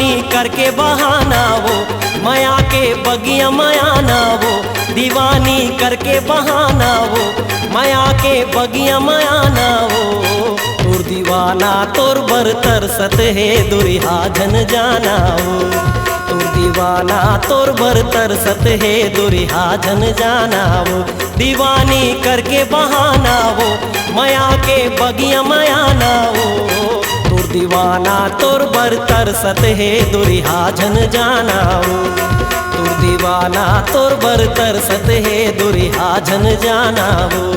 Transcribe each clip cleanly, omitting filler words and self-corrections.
दीवानी करके बहाना वो माया के बगिया मायाना वो दीवानी करके बहाना वो माया के बगिया मायाना वो तोर दीवाना तोर बर तरसत है दुरिहा जन जाना वो तोर दीवाना तोर बर तरसत है दुरिहा जन जाना वो दीवानी करके बहाना वो माया के बगिया मायाना वो तोर दीवाना तोर बर तरसत है दुरिहा जन जाना वो तोर दीवाना तोर बर तरसत है दुरिहा जन जाना वो।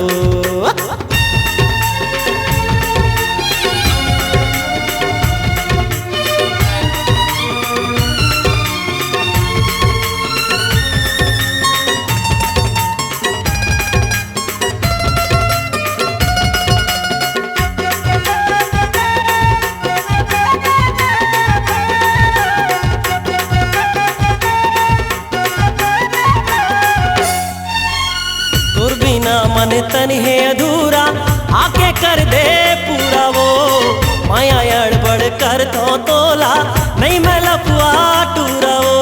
मन तन है अधूरा आके कर दे पूरा वो माया अड़बड़ कर तो तोला नहीं मैं लपुआ टूरा वो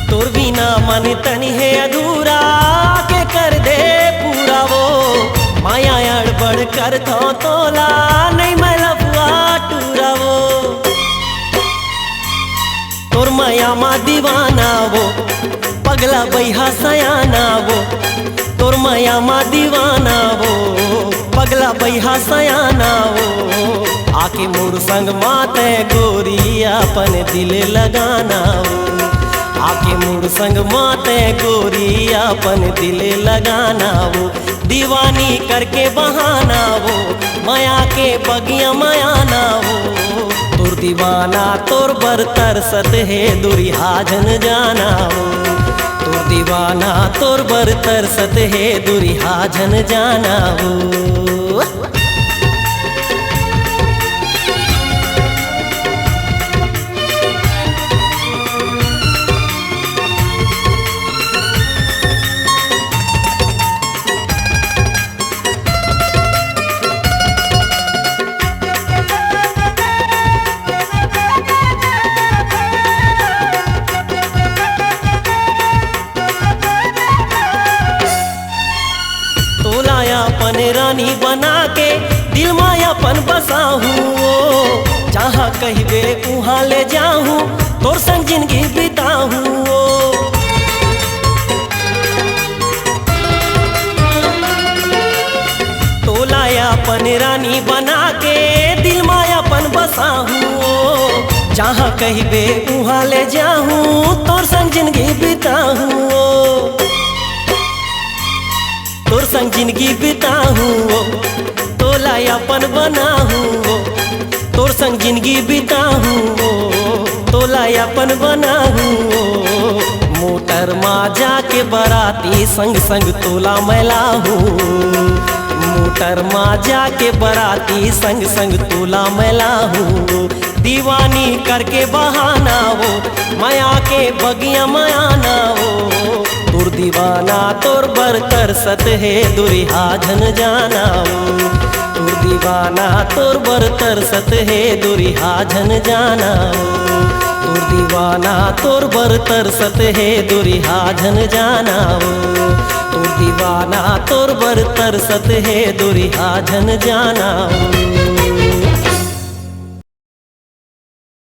तोर बिना मन तन है अधूरा आके कर दे पूरा वो माया अड़बड़ कर तो तोला नहीं मैं लपुआ टूरा वो तोर माया मा दीवाना वो पगला बैहा सयाना वो तोर माया मा दीवाना वो पगला बैहा सयाना वो आके मोर संग माते गोरी अपन दिल लगाना वो आके मोर संग माते गोरी अपन दिल लगाना वो दीवानी करके बहाना वो माया के बगिया मायाना वो तोर दीवाना तोर बर तरसत है दुरिहा जन जाना वो तोर दीवाना तोर बर तरसत है दुरिहा जन जाना वो। अपन रानी बना के दिल मायापन बसाहूँ जहाँ कहबे वहाँ ले जाऊँ तोर संग जिंदगी बिताऊँ तोलाया अपन रानी बना के दिल मायापन बसाहूँ जहाँ कहबे वहाँ ले जाऊँ तोर संग जिंदगी बिताऊँ तोर संग जिंदगी बिताऊँ तोलायापन बनाऊँ तोर संग जिंदगी बिताऊँ तोलायापन बनाऊँ मोटर माँ जाके बराती संग संग तोला मैलाहूँ मोटर माँ जाके बराती संग संग तोला मैलाहूँ दीवानी करके बहाना वो माया के बगिया मायाना वो तोर दीवाना तोर बर तरसत है दुरिहा जन जाना वो तोर दीवाना तोर बर तरसत है दुरिहा जन जाना वो तोर दीवाना तोर बर तरसत है दुरिहा जन जाना वो तोर दीवाना तोर बर तरसत है दुरिहा जन जाना वो।